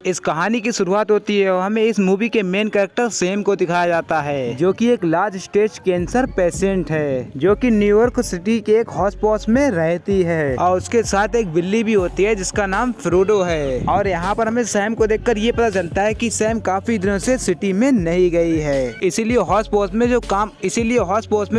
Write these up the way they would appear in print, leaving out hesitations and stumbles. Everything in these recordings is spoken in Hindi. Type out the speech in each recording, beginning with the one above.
इस कहानी की शुरुआत होती है और हमें इस मूवी के मेन कैरेक्टर सैम को दिखाया जाता है, जो कि एक लार्ज स्टेज कैंसर पेशेंट है, जो कि न्यूयॉर्क सिटी के एक हॉस्पिटल में रहती है और उसके साथ एक बिल्ली भी होती है जिसका नाम फ्रोडो है। और यहाँ पर हमें सैम को देखकर ये पता चलता है कि सैम काफी दिनों से सिटी में नहीं गई है, इसीलिए हॉस्पिटल में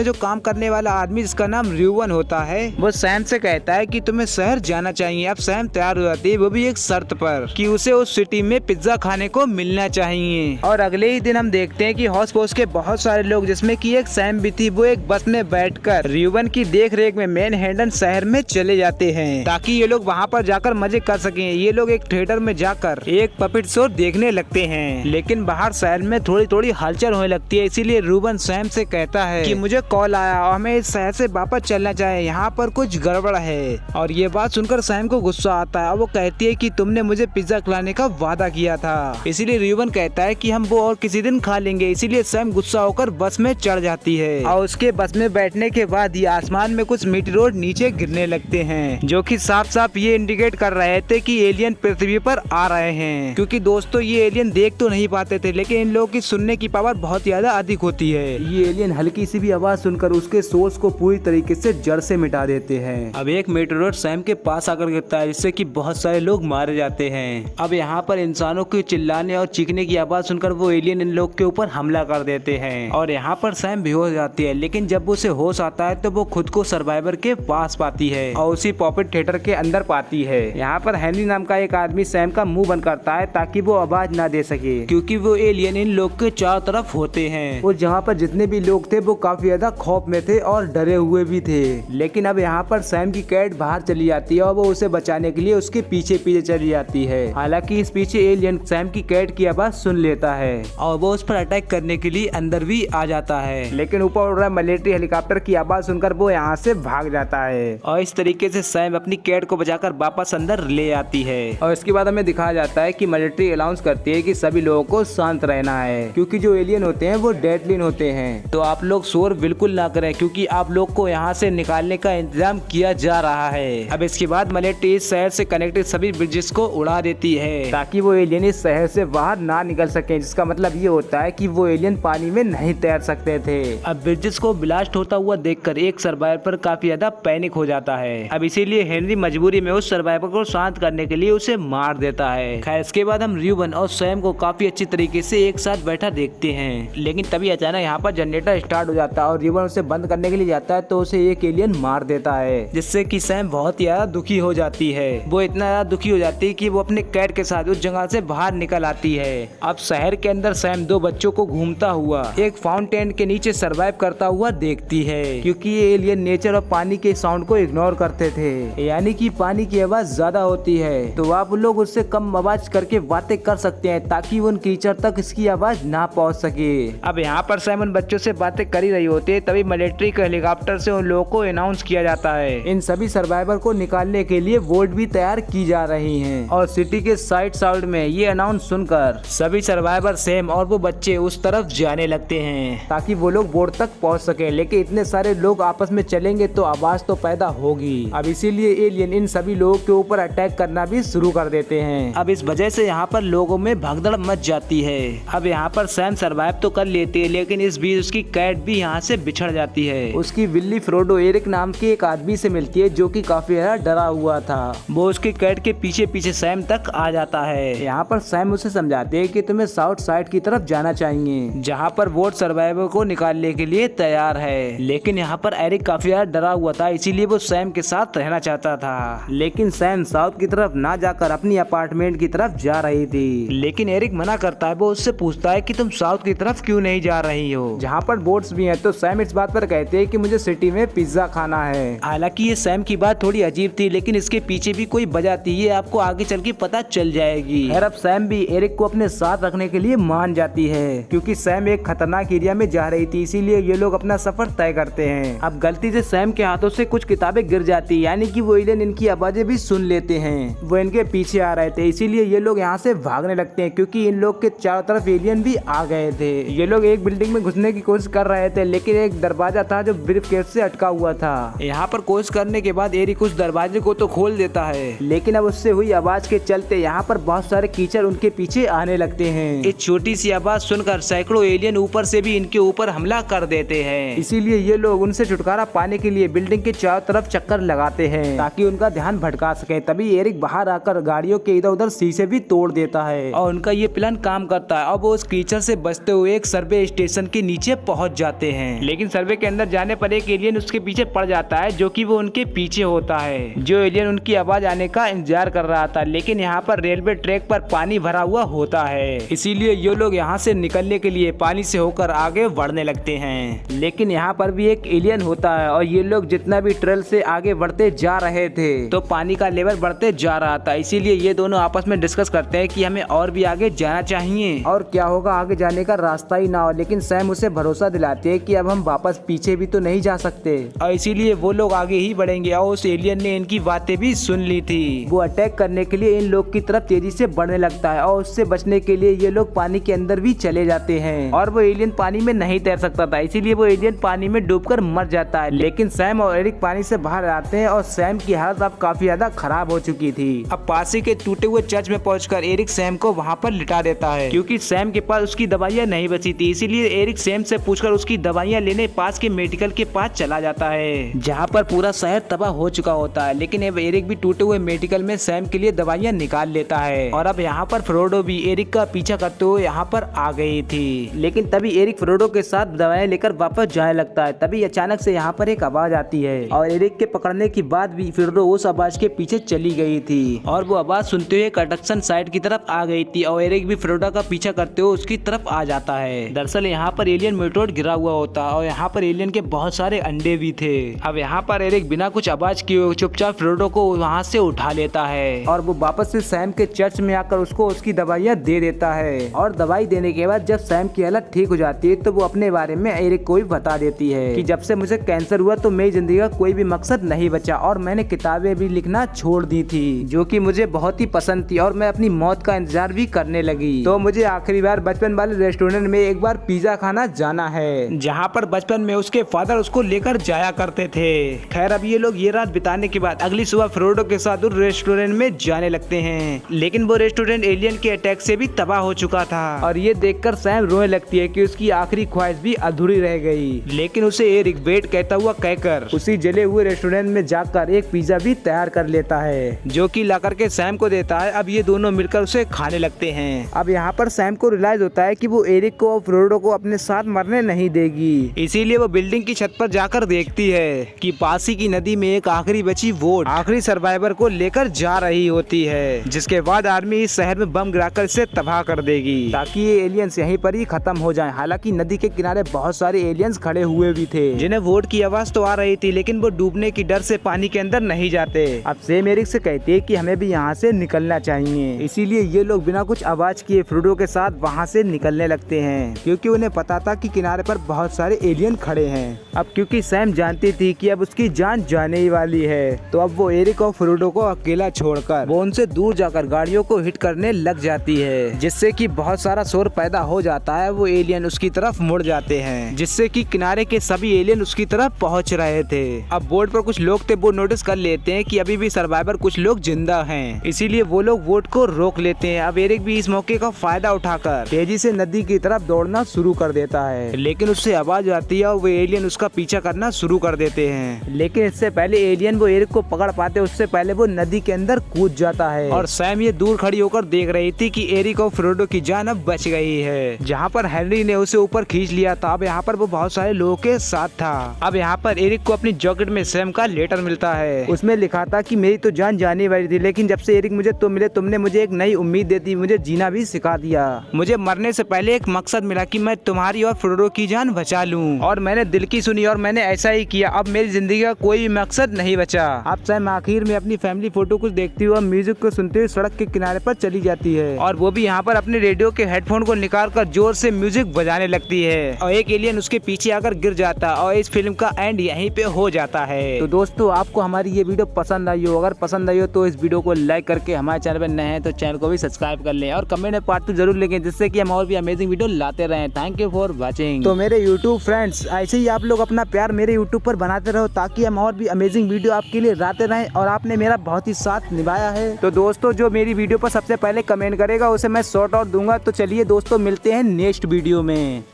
जो काम करने वाला आदमी जिसका नाम र्यूवन होता है वो सैम से कहता है कि तुम्हें शहर जाना चाहिए। अब सैम तैयार हो जाती है, वो भी एक शर्त पर कि उसे उस सिटी में पिज्जा खाने को मिलना चाहिए। और अगले ही दिन हम देखते हैं कि हॉस्पिटल के बहुत सारे लोग जिसमें कि एक सैम भी थी, वो एक बस में बैठकर र्यूवन की देखरेख में मैनहट्टन शहर में चले जाते हैं ताकि ये लोग वहाँ पर जाकर मजे कर सकें। ये लोग एक थिएटर में जाकर एक पपेट शो देखने लगते हैं, लेकिन बाहर शहर में थोड़ी थोड़ी हलचल होने लगती है, इसीलिए र्यूवन सैम से कहता है कि मुझे कॉल आया और हमें इस शहर से वापस चलना चाहिए, यहाँ पर कुछ गड़बड़ है। और ये बात सुनकर सैम को गुस्सा आता है और वो कहती है कि तुमने मुझे पिज्जा खिलाने का वादा किया था, इसीलिए र्यूवन कहता है कि हम वो और किसी दिन खा लेंगे। इसीलिए सैम गुस्सा होकर बस में चढ़ जाती है और उसके बस में बैठने के बाद ही आसमान में कुछ मीटेरोइड नीचे गिरने लगते हैं, जो कि साफ साफ ये इंडिकेट कर रहे थे कि एलियन पृथ्वी पर आ रहे हैं। क्योंकि दोस्तों ये एलियन देख तो नहीं पाते थे, लेकिन इन लोगों की सुनने की पावर बहुत ज्यादा अधिक होती है। ये एलियन हल्की सी भी आवाज सुनकर उसके सोर्स को पूरी तरीके से जड़ से मिटा देते हैं। अब एक मीटेरोइड सैम के पास आकर गिरता है, जिससे कि बहुत सारे लोग मारे जाते हैं। अब यहाँ पर इंसानों के चिल्लाने और चीखने की आवाज सुनकर वो एलियन इन लोग के ऊपर हमला कर देते हैं और यहाँ पर सैम बेहोश जाती है। लेकिन जब उसे होश आता है तो वो खुद को सर्वाइवर के पास पाती है और उसी पॉपेट थिएटर के अंदर पाती है। यहाँ पर हेनरी नाम का एक आदमी सैम का मुंह बंद करता है ताकि वो आवाज ना दे सके, क्योंकि वो एलियन इन लोग के चारों तरफ होते हैं और जहाँ पर जितने भी लोग थे वो काफी ज्यादा खौफ में थे और डरे हुए भी थे। लेकिन अब यहाँ पर सैम की कैट बाहर चली जाती है और वो उसे बचाने के लिए उसके पीछे पीछे चली जाती है। हालांकि इस पीछे एलियन सैम की कैट की आवाज सुन लेता है और वो उस पर अटैक करने के लिए अंदर भी आ जाता है, लेकिन ऊपर उड़ रहा मिलिट्री हेलीकॉप्टर की आवाज सुनकर वो यहाँ से भाग जाता है और इस तरीके से सैम अपनी कैट को बचाकर वापस अंदर ले आती है। और इसके बाद हमें दिखाया जाता है कि मिलिट्री अनाउंस करती है कि सभी लोगों को शांत रहना है, क्योंकि जो एलियन होते हैं वो डेडली होते हैं, तो आप लोग शोर बिल्कुल ना करें क्योंकि आप लोग को यहाँ से निकालने का इंतजाम किया जा रहा है। अब इसके बाद मिलिट्री इस शहर से कनेक्टेड सभी ब्रिजेस को उड़ा देती है ताकि वो एलियन इस शहर से बाहर ना निकल सके, जिसका मतलब ये होता है कि वो एलियन पानी में नहीं तैर सकते थे। अब ब्रिजेस को ब्लास्ट होता हुआ देखकर एक सर्वाइवर पर काफी ज्यादा पैनिक हो जाता है। अब इसीलिए हेनरी मजबूरी में उस सर्वाइवर को शांत करने के लिए उसे मार देता है। खैर इसके बाद हम र्यूवन और सैम को काफी अच्छी तरीके से एक साथ बैठा देखते हैं, लेकिन तभी अचानक यहाँ पर जनरेटर स्टार्ट हो जाता है और र्यूवन उसे बंद करने के लिए जाता है तो उसे एक एलियन मार देता है, जिससे कि सैम बहुत ज्यादा दुखी हो जाती है। वो इतना ज्यादा दुखी हो जाती है कि वो अपने कैट के साथ उस जगह से बाहर निकल आती है। अब शहर के अंदर सैम दो बच्चों को घूमता हुआ एक फाउंटेन के नीचे सरवाइव करता हुआ देखती है, क्योंकि ये एलियन नेचर और पानी के साउंड को इग्नोर करते थे, यानी कि पानी की आवाज ज्यादा होती है तो आप लोग उससे कम आवाज करके बातें कर सकते हैं ताकि उन कीचड़ तक इसकी आवाज ना पहुंच सके। अब यहाँ पर सैम उन बच्चों से बातें कर ही रही होती है, तभी मिलिट्री के हेलीकॉप्टर से उन लोगों को अनाउंस किया जाता है इन सभी सर्वाइवर को निकालने के लिए बोट भी तैयार की जा रही हैं। और सिटी के साइड में ये अनाउंस सुनकर सभी सर्वाइवर सैम और वो बच्चे उस तरफ जाने लगते हैं ताकि वो लोग बोट तक पहुंच सके, लेकिन इतने सारे लोग आपस में चलेंगे तो आवाज तो पैदा होगी। अब इसीलिए एलियन इन सभी लोगों के ऊपर अटैक करना भी शुरू कर देते हैं। अब इस वजह से यहाँ पर लोगों में भगदड़ मच जाती है। अब यहाँ पर सैम सर्वाइव तो कर लेती है, लेकिन इस बीच उसकी कैट भी यहाँ से बिछड़ जाती है। उसकी बिल्ली फ्रोडो एरिक नाम के एक आदमी से मिलती है जो कि काफी ज्यादा डरा हुआ था। वो उसकी कैट के पीछे पीछे सैम तक आ जाता है। यहाँ पर सैम उसे समझाते हैं कि तुम्हें साउथ साइड की तरफ जाना चाहिए, जहाँ पर बोट सर्वाइवर को निकालने के लिए तैयार है। लेकिन यहाँ पर एरिक काफी ज्यादा डरा हुआ था, इसीलिए वो सैम के साथ रहना चाहता था। लेकिन सैम साउथ की तरफ ना जाकर अपनी अपार्टमेंट की तरफ जा रही थी, लेकिन एरिक मना करता है। वो उससे पूछता है कि तुम साउथ की तरफ क्यों नहीं जा रही हो, जहाँ पर बोट्स भी हैं। तो सैम इस बात पर कहते हैं कि मुझे सिटी में पिज्जा खाना है। हालांकि ये सैम की बात थोड़ी अजीब थी, लेकिन इसके पीछे भी कोई वजह थी, ये आपको आगे चल के पता चल जाएगी। अब सैम भी एरिक को अपने साथ रखने के लिए मान जाती है, क्योंकि सैम एक खतरनाक एरिया में जा रही थी, इसीलिए ये लोग अपना सफर तय करते हैं। अब गलती से सैम के हाथों से कुछ किताबें गिर जाती, यानी कि वो एलियन इनकी आवाजें भी सुन लेते हैं। वो इनके पीछे आ रहे थे, इसीलिए ये लोग यहाँ से भागने लगते हैं, क्योंकि इन लोग के चारों तरफ एलियन भी आ गए थे। ये लोग एक बिल्डिंग में घुसने की कोशिश कर रहे थे, लेकिन एक दरवाजा था जो ब्रीफकेस से अटका हुआ था। यहाँ पर कोशिश करने के बाद एरिक उस दरवाजे को तो खोल देता है, लेकिन अब उससे हुई आवाज के चलते यहाँ पर बहुत बहुत सारे कीचड़ उनके पीछे आने लगते हैं। इस छोटी सी आवाज सुनकर सैकड़ों एलियन ऊपर से भी इनके ऊपर हमला कर देते हैं। इसीलिए ये लोग उनसे छुटकारा पाने के लिए बिल्डिंग के चारों तरफ चक्कर लगाते हैं ताकि उनका ध्यान भटका सके। तभी एरिक बाहर आकर गाड़ियों के इधर उधर शीशे भी तोड़ देता है और उनका ये प्लान काम करता है। अब वो उस कीचड़ से बचते हुए एक सर्वे स्टेशन के नीचे पहुंच जाते हैं, लेकिन सर्वे के अंदर जाने पर एक एलियन उसके पीछे पड़ जाता है जो कि वो उनके पीछे होता है। जो एलियन उनकी आवाज आने का इंतजार कर रहा था, लेकिन यहाँ पर रेलवे ट्रैक पर पानी भरा हुआ होता है, इसीलिए ये लोग यहाँ से निकलने के लिए पानी से होकर आगे बढ़ने लगते हैं। लेकिन यहाँ पर भी एक एलियन होता है और ये लोग जितना भी ट्रेल से आगे बढ़ते जा रहे थे तो पानी का लेवल बढ़ते जा रहा था। इसीलिए ये दोनों आपस में डिस्कस करते हैं कि हमें और भी आगे जाना चाहिए और क्या होगा आगे जाने का रास्ता ही ना हो। लेकिन सैम उसे भरोसा दिलाते हैं कि अब हम वापस पीछे भी तो नहीं जा सकते और इसीलिए वो लोग आगे ही बढ़ेंगे। और उस एलियन ने इनकी बातें भी सुन ली थी। वो अटैक करने के लिए इन लोग की तरफ तेजी से बढ़ने लगता है और उससे बचने के लिए ये लोग पानी के अंदर भी चले जाते हैं। और वो एलियन पानी में नहीं तैर सकता था, इसीलिए वो एलियन पानी में डूबकर मर जाता है। लेकिन सैम और एरिक पानी से बाहर आते हैं और सैम की हालत अब काफी ज्यादा खराब हो चुकी थी। अब पास ही के टूटे हुए चर्च में पहुंचकर एरिक सैम को वहां पर लिटा देता है क्योंकि सैम के पास उसकी दवाइयां नहीं बची थी। इसीलिए एरिक सैम से पूछकर उसकी दवाइयां लेने पास के मेडिकल के पास चला जाता है जहां पर पूरा शहर तबाह हो चुका होता है। लेकिन अब एरिक भी टूटे हुए मेडिकल में सैम के लिए दवाइयां निकाल लेता है और अब यहाँ पर फ्रोडो भी एरिक का पीछा करते हुए यहाँ पर आ गई थी। लेकिन तभी एरिक फ्रोडो के साथ दवाएं लेकर वापस जाने लगता है। तभी अचानक से यहाँ पर एक आवाज आती है और एरिक के पकड़ने के बाद भी फ्रोडो उस आवाज के पीछे चली गई थी और वो आवाज सुनते हुए कंस्ट्रक्शन साइट की तरफ आ गई थी और एरिक भी फ्रोडो का पीछा करते हुए उसकी तरफ आ जाता है। दरअसल यहाँ पर एलियन मेटोड गिरा हुआ होता और यहाँ पर एलियन के बहुत सारे अंडे भी थे। अब यहाँ पर एरिक बिना कुछ आवाज किए चुपचाप फ्रोडो को वहाँ से उठा लेता है और वो वापस से सैम के चर्च में आकर उसको उसकी दवाइयाँ दे देता है। और दवाई देने के बाद जब सैम की हालत ठीक हो जाती है तो वो अपने बारे में एरिक को भी बता देती है कि जब से मुझे कैंसर हुआ तो मेरी जिंदगी का कोई भी मकसद नहीं बचा और मैंने किताबें भी लिखना छोड़ दी थी जो कि मुझे बहुत ही पसंद थी और मैं अपनी मौत का इंतजार भी करने लगी। तो मुझे आखिरी बार बचपन वाले रेस्टोरेंट में एक बार पिज्जा खाना जाना है जहाँ पर बचपन में उसके फादर उसको लेकर जाया करते थे। खैर अब ये लोग ये रात बिताने के बाद अगली सुबह फ्रोडो के साथ उस रेस्टोरेंट में जाने लगते हैं। लेकिन वो रेस्टोरेंट एलियन के अटैक से भी तबाह हो चुका था और ये देखकर सैम रोने लगती है कि उसकी आखिरी ख्वाहिश भी अधूरी रह गई। लेकिन उसे एरिक वेट कहता हुआ कहकर उसी जले हुए रेस्टोरेंट में जाकर एक पिज्जा भी तैयार कर लेता है जो कि लाकर के सैम को देता है। अब ये दोनों मिलकर उसे खाने लगते हैं। अब यहाँ पर सैम को रियलाइज होता है कि वो एरिक को और फ्रोडो को अपने साथ मरने नहीं देगी, इसीलिए वो बिल्डिंग की छत पर जाकर देखती है कि पास ही की नदी में एक आखिरी बची वोट आखिरी सर्वाइवर को लेकर जा रही होती है, जिसके बाद आर्मी इस शहर में बम गिराकर इसे तबाह कर देगी ताकि ये एलियंस यहीं पर ही खत्म हो जाएं। हालांकि नदी के किनारे बहुत सारे एलियंस खड़े हुए भी थे जिन्हें वोट की आवाज तो आ रही थी, लेकिन वो डूबने की डर से पानी के अंदर नहीं जाते। अब सैम एरिक से कहती है कि हमें भी यहाँ से निकलना चाहिए, इसीलिए ये लोग बिना कुछ आवाज किए फ्रोडो के साथ वहाँ से निकलने लगते हैं क्योंकि उन्हें पता था कि किनारे पर बहुत सारे एलियन खड़े हैं। अब क्योंकि सैम जानती थी कि अब उसकी जान जाने ही वाली है तो अब वो एरिक और फ्रोडो को अकेला छोड़कर वो उनसे दूर जाकर गाड़ियों को हिट करने लग जाती है, जिससे कि बहुत सारा शोर पैदा हो जाता है। वो एलियन उसकी तरफ मुड़ जाते हैं जिससे कि किनारे के सभी एलियन उसकी तरफ पहुंच रहे थे। अब बोर्ड पर कुछ लोग थे वो नोटिस कर लेते हैं कि अभी भी सर्वाइवर कुछ लोग जिंदा हैं, इसीलिए वो लोग वोट को रोक लेते हैं। अब एरिक भी इस मौके का फायदा उठाकर तेजी से नदी की तरफ दौड़ना शुरू कर देता है, लेकिन उससे आवाज आती है और वो एलियन उसका पीछा करना शुरू कर देते हैं। लेकिन इससे पहले एलियन वो एरिक को पकड़ पाते उससे पहले वो नदी के अंदर कूद जाता है और सैम ये दूर खड़ी होकर देख रही थी कि एरिक और फ्रोडो की जान अब बच गई है, जहाँ पर हेनरी ने उसे ऊपर खींच लिया था। अब यहाँ पर वो बहुत सारे लोगों के साथ था। अब यहाँ पर एरिक को अपनी जैकेट में सैम का लेटर मिलता है, उसमें लिखा था कि मेरी तो जान जाने वाली थी, लेकिन जब से एरिक मुझे तुम मिले तुमने मुझे एक नई उम्मीद देती, मुझे जीना भी सिखा दिया। मुझे मरने से पहले एक मकसद मिला कि मैं तुम्हारी और फ्रोडो की जान बचा लूं और मैंने दिल की सुनी और मैंने ऐसा ही किया। अब मेरी जिंदगी का कोई मकसद नहीं बचा। अब सैम आखिर में अपनी फैमिली फोटो को देखती हुई म्यूजिक को सुनते हुए सड़क के किनारे पर चली जाती है और वो भी यहाँ पर अपने रेडियो के हेडफोन को निकाल कर जोर से म्यूजिक बजाने लगती है और एक एलियन उसके पीछे आकर गिर जाता और इस फिल्म का एंड यहीं पे हो जाता है। तो दोस्तों आपको हमारी ये वीडियो पसंद आई हो, अगर पसंद आई हो तो इस वीडियो को लाइक करके हमारे चैनल पर नए हैं तो चैनल को भी सब्सक्राइब कर लें और कमेंट में पार्ट 2 जरूर लिखें जिससे कि हम और भी अमेजिंग वीडियो लाते रहें। Thank you for watching. तो मेरे यूट्यूब फ्रेंड्स ऐसे ही आप लोग अपना प्यार मेरे यूट्यूब पर बनाते रहो ताकि हम और भी अमेजिंग वीडियो आपके लिए लाते रहें और आपने मेरा बहुत ही साथ निभाया है। तो दोस्तों जो मेरी वीडियो पर सबसे पहले कमेंट करेगा उसे मैं शॉर्ट आउट दूंगा। तो चलिए दोस्तों मिलते हैं नेक्स्ट वीडियो में।